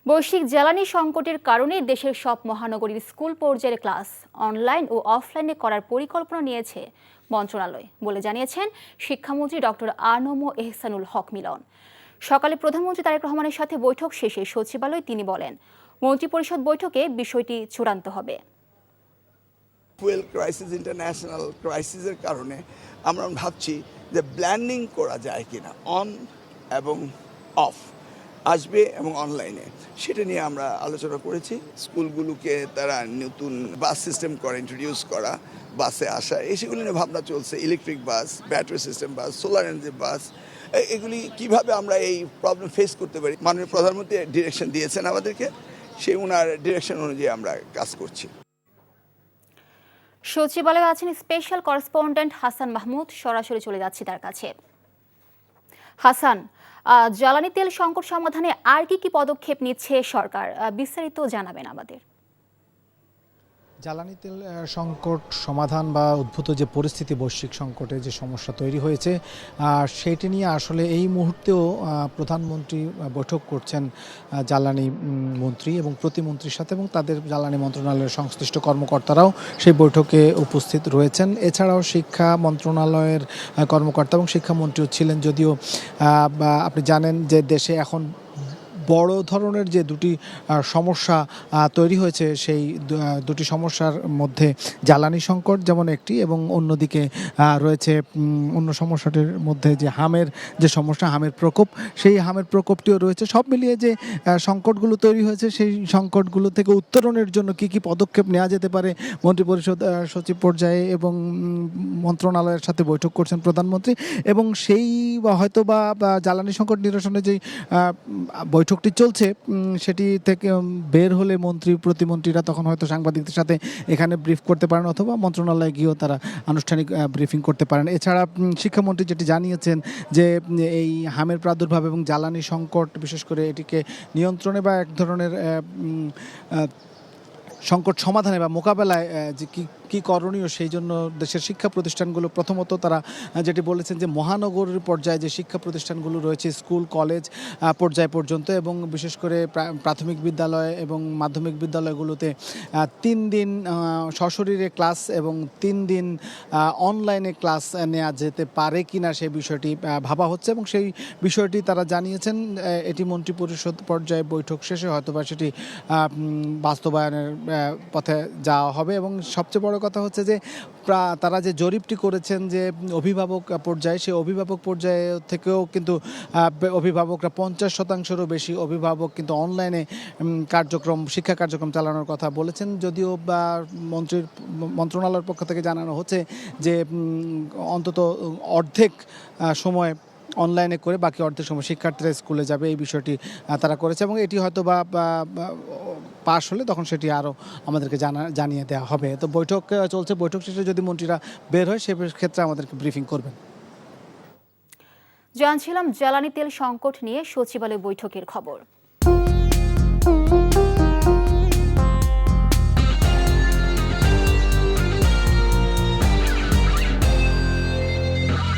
বৈশ্বিক জ্বালানি সংকটের কারণে দেশের সব মহানগরীর স্কুল পর্যায়ের ক্লাস অনলাইন ও অফলাইনে করার পরিকল্পনা নিয়েছে মন্ত্রণালয় বলে জানিয়েছেন শিক্ষামন্ত্রী ডক্টর আ.ন.ম এহসানুল হক মিলন। সকালে প্রধানমন্ত্রী তারেক রহমানের সাথে বৈঠক শেষে সচিবালয়ে তিনি বলেন, মন্ত্রিপরিষদ বৈঠকে বিষয়টি চূড়ান্ত হবে। ফুয়েল ক্রাইসিস, ইন্টারন্যাশনাল ক্রাইসিসের কারণে আমরা ভাবছি যে ব্ল্যান্ডিং করা যায় কিনা, অন এবং অফ আসবে এবং অনলাইনে, সেটা নিয়ে আমরা আলোচনা করেছি। স্কুলগুলোকে তারা নতুন বাস সিস্টেম করা, ইন্ট্রোডিউস করা, বাসে আসা, সেগুলো নিয়ে ভাবনা চলছে। ইলেকট্রিক বাস, ব্যাটারি সিস্টেম বাস, সোলার এনার্জি বাস, এগুলি কিভাবে আমরা এই প্রবলেম ফেস করতে পারি। মাননীয় প্রধানমন্ত্রী ডিরেকশন দিয়েছেন আমাদেরকে, সেই ওনার ডিরেকশন অনুযায়ী আমরা কাজ করছি। সচিবালয়ে আছেন স্পেশাল করেসপন্ডেন্ট হাসান মাহমুদ, সরাসরি চলে যাচ্ছি তার কাছে। হাসান, জ্বালানি তেল সংকট সমাধানে আর কি পদক্ষেপ নিচ্ছে সরকার, বিস্তারিত জানাবেন আমাদের। জ্বালানি তেল সংকট সমাধান বা উদ্ভূত যে পরিস্থিতি, বৈশ্বিক সংকটে যে সমস্যা তৈরি হয়েছে, সেটি নিয়ে আসলে এই মুহূর্তেও প্রধানমন্ত্রী বৈঠক করছেন জ্বালানি মন্ত্রী এবং প্রতিমন্ত্রীর সাথে, এবং তাদের জ্বালানি মন্ত্রণালয়ের সংশ্লিষ্ট কর্মকর্তারাও সেই বৈঠকে উপস্থিত রয়েছেন। এছাড়াও শিক্ষা মন্ত্রণালয়ের কর্মকর্তা এবং শিক্ষামন্ত্রীও ছিলেন। যদিও আপনি জানেন যে দেশে এখন বড় ধরনের যে দুটি সমস্যা তৈরি হয়েছে, সেই দুটি সমস্যার মধ্যে জ্বালানি সংকট যেমন একটি, এবং অন্যদিকে রয়েছে অন্য সমস্যাটির মধ্যে যে হামের যে সমস্যা, হামের প্রকোপ, সেই হামের প্রকোপটিও রয়েছে। সব মিলিয়ে যে সংকটগুলো তৈরি হয়েছে, সেই সংকটগুলো থেকে উত্তরণের জন্য কি পদক্ষেপ নেওয়া যেতে পারে, মন্ত্রিপরিষদ সচিব পর্যায়ে এবং মন্ত্রণালয়ের সাথে বৈঠক করছেন প্রধানমন্ত্রী, এবং সেই হয়তো বা জ্বালানি সংকট নিরসনে যেই বৈঠকটি চলছে সেটি থেকে বের হলে মন্ত্রী প্রতিমন্ত্রীরা তখন হয়তো সাংবাদিকদের সাথে এখানে ব্রিফ করতে পারেন, অথবা মন্ত্রণালয়ে গিয়েও তারা আনুষ্ঠানিক ব্রিফিং করতে পারেন। এছাড়া শিক্ষামন্ত্রী যেটি জানিয়েছেন যে এই হামের প্রাদুর্ভাব এবং জ্বালানি সংকট, বিশেষ করে এটিকে নিয়ন্ত্রণে বা এক ধরনের সংকট সমাধানে বা মোকাবেলায় যে কী করণীয়, সেই জন্য দেশের শিক্ষা প্রতিষ্ঠানগুলো প্রথমত তারা যেটি বলেছেন যে মহানগরীর পর্যায়ে যে শিক্ষা প্রতিষ্ঠানগুলো রয়েছে, স্কুল কলেজ পর্যায় পর্যন্ত, এবং বিশেষ করে প্রাথমিক বিদ্যালয় এবং মাধ্যমিক বিদ্যালয়গুলোতে 3 দিন সশরীরে ক্লাস এবং 3 দিন অনলাইনে ক্লাস নেওয়া যেতে পারে কিনা সেই বিষয়টি ভাবা হচ্ছে, এবং সেই বিষয়টি তারা জানিয়েছেন। এটি মন্ত্রিপরিষদ পর্যায়ে বৈঠক শেষে হয়তোবা সেটি বাস্তবায়নের পথে যাওয়া হবে। এবং সবচেয়ে বড় কথা হচ্ছে যে তারা যে জরিপটি করেছেন যে অভিভাবক পর্যায়ে, সেই অভিভাবক পর্যায়ে থেকেও কিন্তু অভিভাবকরা 50%-রও বেশি অভিভাবক কিন্তু অনলাইনে শিক্ষা কার্যক্রম চালানোর কথা বলেছেন। যদিও বা মন্ত্রণালয়ের পক্ষ থেকে জানানো হচ্ছে যে অন্তত অর্ধেক সময় অনলাইনে করে বাকি অর্ধেক সময় শিক্ষার্থীরা স্কুলে যাবে, এই বিষয়টি তারা করেছে, এবং এটি হয়তো বা পাশ হলে তখন সেটি আরও আমাদেরকে জানিয়ে দেওয়া হবে। তো বৈঠক চলছে, বৈঠক শেষে যদি মন্ত্রীরা বের হয় সে ক্ষেত্রে আমাদেরকে ব্রিফিং করবেন। জানছিলাম জ্বালানি তেল সংকট নিয়ে সচিবালয় বৈঠকের খবর।